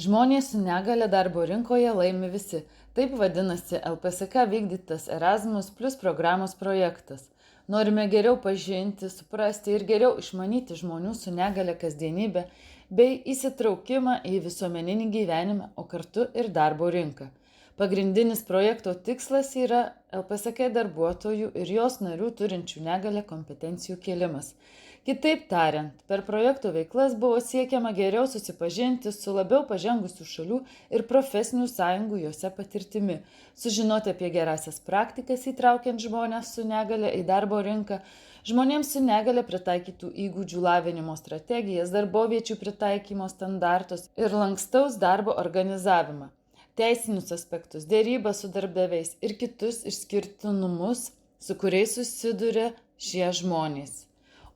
Žmonės su negale darbo rinkoje laimi visi. Taip vadinasi LPSK vykdytas Erasmus Plus programos projektas. Norime geriau pažinti, suprasti ir geriau išmanyti žmonių su negale kasdienybę bei įsitraukimą į visuomeninį gyvenimą, o kartu ir darbo rinką. Pagrindinis projekto tikslas yra LPSK darbuotojų ir jos narių turinčių negalę kompetencijų kėlimas. Kitaip tariant, per projekto veiklas buvo siekiama geriau susipažinti su labiau pažengusių šalių ir profesinių sąjungų jose patirtimi, sužinoti apie gerasias praktikas įtraukiant žmonės su negale į darbo rinką, žmonėms su negale pritaikytų įgūdžių lavinimo strategijas, darboviečių pritaikymo standartus ir lankstaus darbo organizavimą, teisinius aspektus, dėrybas su darbdaviais ir kitus išskirtinumus, su kuriais susiduria šie žmonės.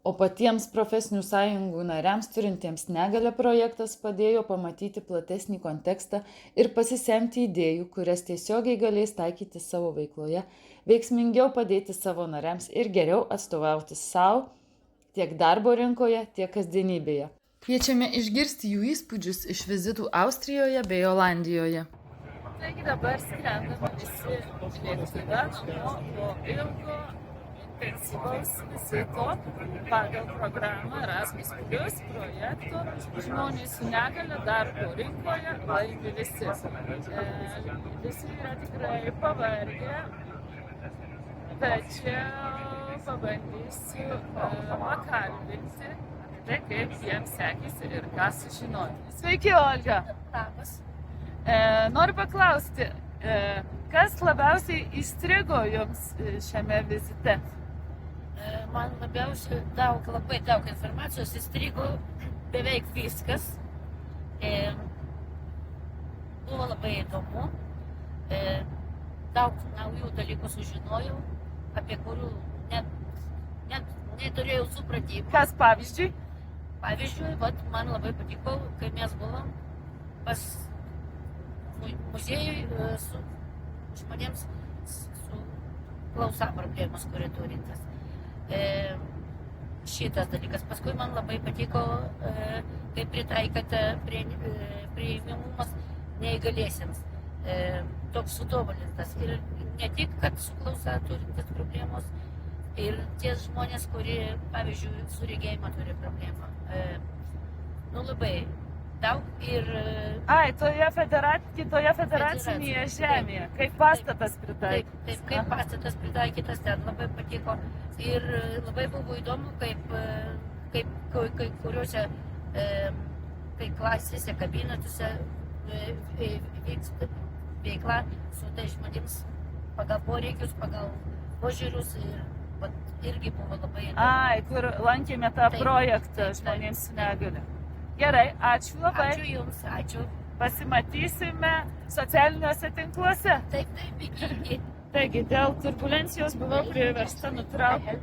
O patiems profesinių sąjungų nariams turintiems negalę projektas padėjo pamatyti platesnį kontekstą ir pasisemti idėjų, kurias tiesiogiai galės taikyti savo veikloje, veiksmingiau padėti savo nariams ir geriau atstovauti savo tiek darbo rinkoje, tiek kasdienybėje. Kviečiame išgirsti jų įspūdžius iš vizitų Austrijoje bei Olandijoje. Taigi dabar skrendame visi lėktuve namo po ilgo intensyvaus vizito pagal programą Erasmus Plus projekto žmonės su negale darbo rinkoje laimi visi. Visi yra tikrai pavargę, tačiau pabandysiu pakalbinti apie tai, kaip jiems sekėsi ir ką sužinoti. Sveiki, Olga! Labas. Noriu paklausti, kas labiausiai įstrigo jums šiame vizite? Man labiausiai labai daug informacijos įstrigo beveik viskas. Buvo labai įdomu. Daug naujų dalykų sužinojau, apie kurių net neturėjau supratimo. Kas pavyzdžiui? Pavyzdžiui, man labai patiko, kai mes buvom pas muziejui su žmonėms su klausa problemos, kurie turintas. Šitas dalykas. Paskui man labai patiko, kaip pritaikyta prieinamumas neįgaliesiems. Toks sutobulintas. Ir ne tik, kad su klausa turintis problemos, ir tie žmonės, kurie, pavyzdžiui, su regėjimo turi problemą. Labai daug ir... Toje federacinėje žemėje, kaip pastatas pritaikytas. Taip, kaip pastatas pritaikytas, ten labai patiko. Ir labai buvo įdomu, kaip kai kuriuose klasėse, kabinetuose vyksta veikla su tai žmonėms pagal poreikius, pagal požiūrius. Ir irgi buvo labai įdomu. Kur lankėme tą projektą žmonėms su negale. Gerai, ačiū labai. Ačiū Jums, ačiū. Pasimatysime socialiniuose tinkluose. Taip, iki. Taigi, dėl turbulencijos buvau priversta nutraukti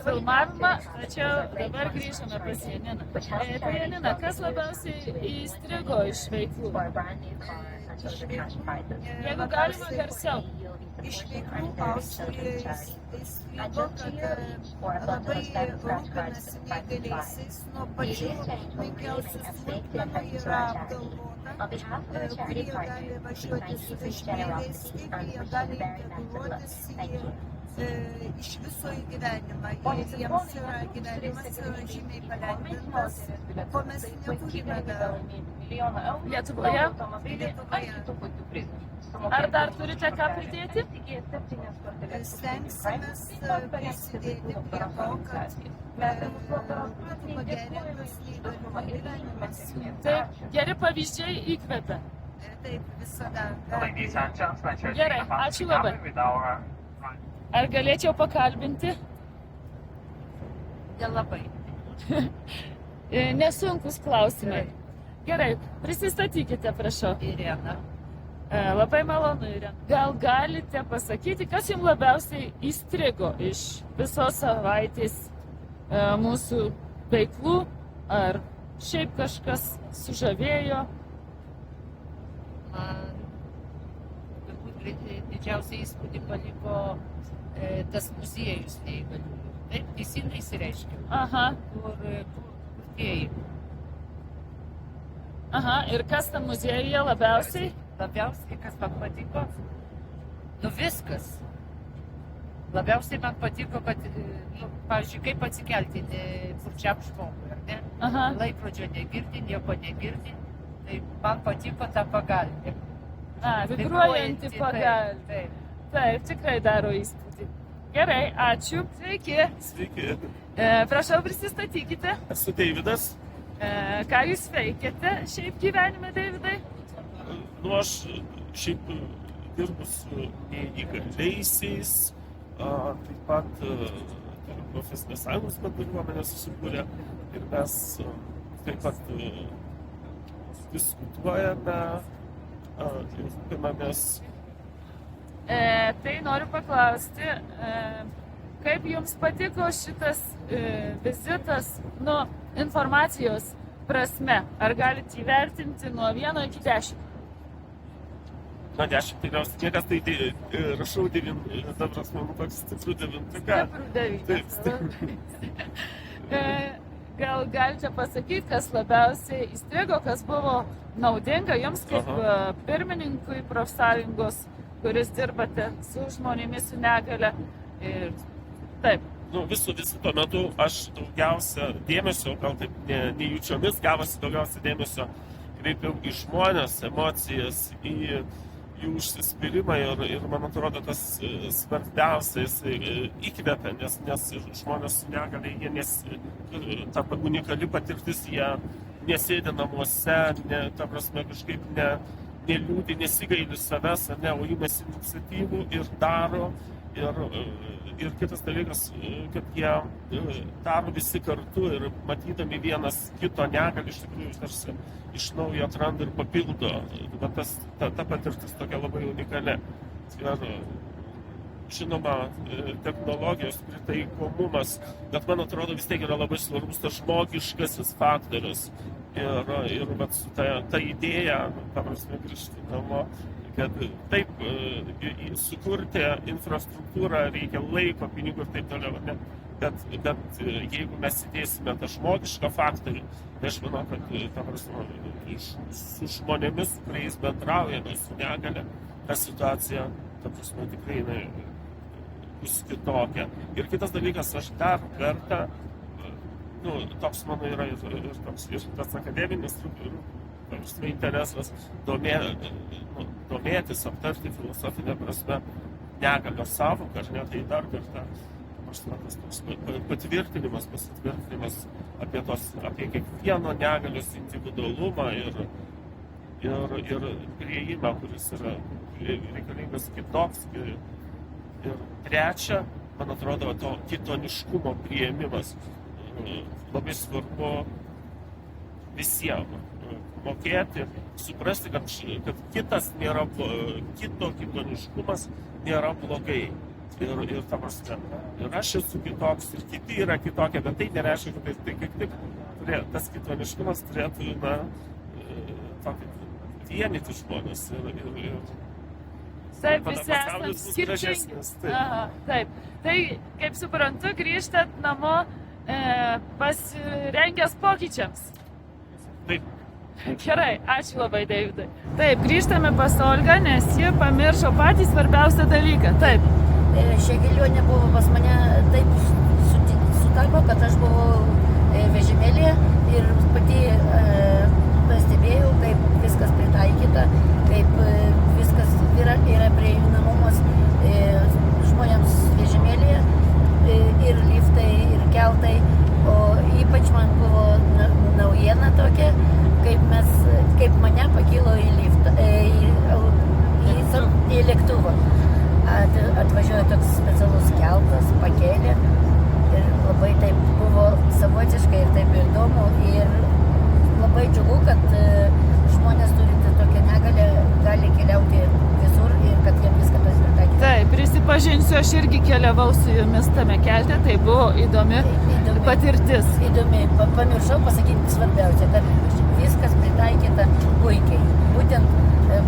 filmavimą, tačiau dabar grįžome pas Janiną. Tai Janina, kas labiausiai įstrigo iš veiklų? Jeigu galima garsiau. Iš veiklų Austrijoje įstrigo, kad labai rūpinasi neįgaliaisiais, nuo pačių menkiausių smulkmenų yra apgalvota, kur jie gali važiuoti su vežimėliais, kaip jie gali integruotis iš viso į gyvenimą. Ir jiems yra gyvenimas žymiai palengvintas, ko mes neturime dar. Lietuvoje? Ar dar turite ką pridėti? Stengsimės prisidėti prie to, kad būtų pagerintas neįgaliųjų gyvenimas. Taip, geri pavyzdžiai įkvepia. Taip, visada. Gerai, ačiū labai. Ar galėčiau pakalbinti? Nelabai. Nesunkus klausimai. Gerai, prisistatykite, prašau. Irena. Labai malonu, Irena. Gal galite pasakyti, kas jums labiausiai įstrigo iš visos savaitės mūsų veiklų, ar šiaip kažkas sužavėjo? Man turbūt didžiausią įspūdį paliko tas muziejus neįgaliųjų. Taip, teisingai išsireiškiau. Aha. Kur kurtieji. Aha, ir kas tam muziejuje labiausiai? Labiausiai, kas man patiko, nu viskas. Labiausiai man patiko, kad, nu, pavyzdžiui, kaip atsikelti kurčiam žmogui, ar ne? Aha. Laikrodžio negirdi, nieko negirdi, tai man patiko ta pagalbė. Vibruojanti pagalbė. Taip. Taip, tikrai daro įspūdį. Gerai, ačiū. Sveiki. Sveiki, Prašau, prisistatykite. esu Deividas. Ką jūs veikiate šiaip gyvenime, Deividai? Nu, aš šiaip dirbu su neįgaliaisiais, taip pat profesinės sąjungos bendruomenė susikūrė ir mes taip pat diskutuojame ir rūpinamės. Tai noriu paklausti, kaip jums patiko šitas vizitas, nu, informacijos prasme? Ar galite įvertinti nuo 1 iki 10? Nuo 10 tikriausiai niekas, tai rašau 9, dabar man toks stiprų 9. Stiprų 9. Gal galite pasakyti, kas labiausiai įstrigo, kas buvo naudinga jums kaip pirmininkui profsąjungos, kuris dirbate su žmonėmis su negale? Ir taip. Nu, visų tuo metu aš daugiausia dėmesio, gal taip nejučiomis gavosi daugiausia dėmesio, kreipiau į žmonės, emocijas, į jų užsispyrimą ir man atrodo tas svarbiausias įkvepia, nes žmonės su negale, ta unikali patirtis, jie nesėdi namuose, ta prasme kažkaip neliūdi, nesigaili savęs, o imasi iniciatyvų ir daro. Ir kitas dalykas, kad jie daro visi kartu ir matydami vienas kito negalį, iš tikrųjų tarsi iš naujo atranda ir papildo. Ta patirtis tokia labai unikali. Ir žinoma, technologijos pritaikomumas, bet man atrodo vis tiek yra labai svarbus tas žmogiškasis faktorius. Ir su ta idėja, paprastai grįžti namo, kad taip, sukurti infrastruktūrą reikia laiko, pinigų ir taip toliau, ne? Bet jeigu mes įdėsime tą žmogišką faktorių, tai aš manau, kad su žmonėmis, su kuriais bendraujame, su negale, ta situacija, ta prasme, tikrai bus kitokia. Ir kitas dalykas, aš dar kartą, toks mano yra ir tas akademinis interesas domėtis, aptarti filosofinę prasme negalios sąvoką, ar ne, tai dar kartą tas patvirtinimas apie kiekvieno negalios individualumą ir priėjimą, kuris yra reikalingas kitoks. Ir trečia, man atrodo, to kitoniškumo priėmimas labai svarbu visiems. Mokėti, suprasti, kad kitas nėra, kitoniškumas nėra blogai. Ir ta prasme, ir aš esu kitoks, ir kiti yra kitokie, bet tai nereiškia, kad tai kaip tik tas kitoniškumas turėtų, vienyti žmonės. Taip, visi esame skirtingi. Taip. Tai, kaip suprantu, grįžtat namo pasirengęs pokyčiams. Taip. Gerai, ačiū labai, Deividai. Taip, grįžtame pas Olgą, nes ji pamiršo patį svarbiausią dalyką. Taip. Šia kelionė buvo pas mane taip sutapo, kad aš buvau vežimėlėje ir pati pastebėjau, kaip viskas pritaikyta, kaip viskas yra prieinamumas žmonėms vežimėlėje, ir liftai, ir keltai. O ypač man buvo naujiena tokia, kaip mane pakilo į liftą, į lėktuvą. Atvažiuoja toks specialus keltas, pakėlė ir labai taip buvo savotiškai ir taip įdomu ir labai džiugu, kad žmonės turinti tokią negalę gali keliauti visur ir kad jie viską pasitaikė. Taip, prisipažinsiu, aš irgi keliavau su jumis tame kelte, tai buvo įdomi patirtis. Įdomi, pamiršau pasakyti svarbiausia, kad viskas pritaikyta puikiai. Būtent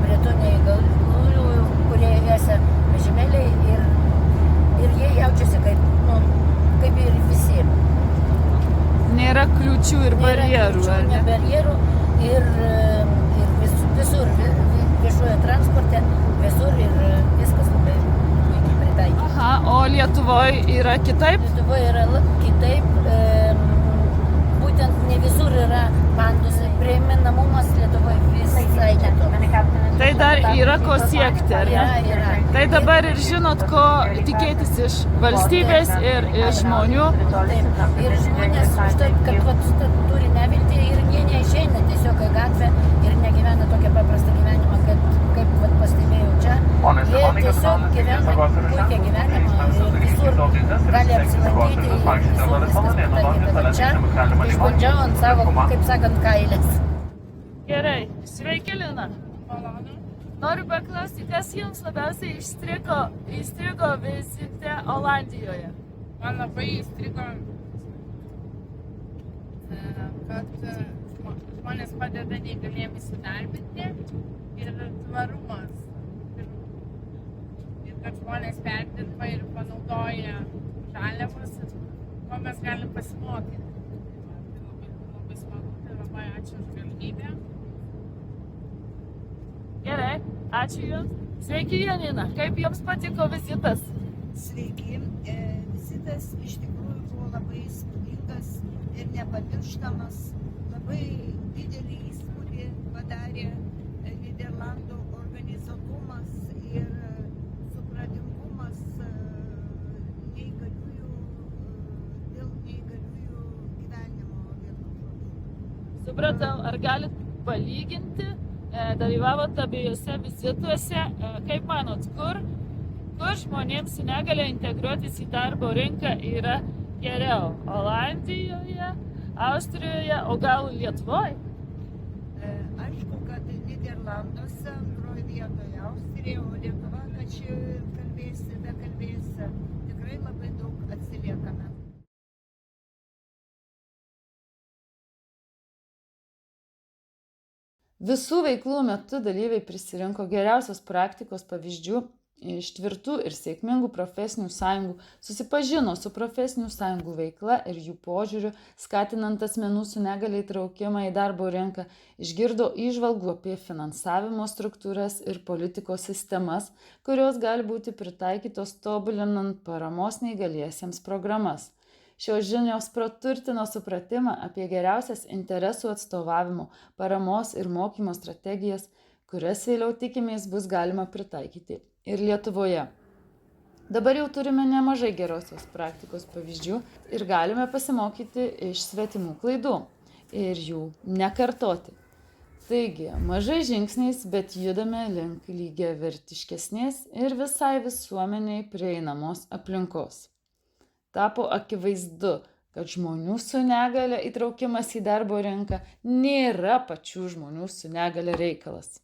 prie tų neįgaliųjų, kurie esą vežimėliai ir jie jaučiasi kaip ir visiems. Nėra kliūčių ir barjerų, ar ne? Nėra barjerų ir Lietuvoje yra kitaip? Lietuvoje yra kitaip, būtent ne visur yra pandusai, prieinamumas Lietuvoje visai kitoks. Tai dar yra ko siekti, ar ne? Yra. Tai dabar ir žinot, ko tikėtis iš valstybės ir iš žmonių. Taip. Ir žmonės užtat, kad vat, turi neviltį ir jie neišeina tiesiog į gatvę ir negyvena tokią paprastą gyvenimą, kaip vat, pastebėjau čia. Jie tiesiog gyvena puikią gyvenimą ir visur gali apsilankyti ir visur viskas pritaikyta. Bet čia išbandžiau ant savo, kaip sakant, kailės. Gerai, sveiki, Lina. Malonu. Noriu paklausti, kas jums labiausiai įstrigo vizite Olandijoje? Man labai įstrigo, kad žmonės padeda neįgaliems įsidarbinti ir tvarumas. Ir kad žmonės perdirba ir panaudoja žaliavas, ko mes galim pasimokyti. Tai labai smagu, tai labai ačiū už galimybę. Gerai, ačiū jums. Sveiki, Janina. Kaip jums patiko vizitas? Sveiki. Vizitas iš tikrųjų buvo labai įspūdingas ir nepamirštamas. Labai didelį įspūdį padarė Niderlandų organizuotumas ir supratingumas dėl neįgaliųjų gyvenimo vietų. Supratau, ar galit palyginti? Dalyvavote abiejose vizituose. Kaip manot, kur žmonėms su negalia integruotis į darbo rinką yra geriau? Olandijoje, Austrijoje, o gal Lietuvoje? Aišku, kad Niderlanduose antroje vietoje Austrija, o Lietuva, kad čia kalbėsi, tikrai labai daug atsiliekame. Visų veiklų metu dalyviai prisirinko geriausios praktikos pavyzdžių iš tvirtų ir sėkmingų profesinių sąjungų, susipažino su profesinių sąjungų veikla ir jų požiūriu, skatinant asmenų su negalia įtraukimą į darbo rinką, išgirdo įžvalgų apie finansavimo struktūras ir politikos sistemas, kurios gali būti pritaikytos tobulinant paramos neįgaliesiems programas. Šios žinios praturtino supratimą apie geriausias interesų atstovavimo, paramos ir mokymo strategijas, kurias vėliau tikimės bus galima pritaikyti ir Lietuvoje. Dabar jau turime nemažai gerosios praktikos pavyzdžių ir galime pasimokyti iš svetimų klaidų ir jų nekartoti. Taigi, mažais žingsniais, bet judame link lygiavertiškesnės ir visai visuomeniai prieinamos aplinkos. Tapo akivaizdu, kad žmonių su negalia įtraukimas į darbo rinką nėra pačių žmonių su negalia reikalas.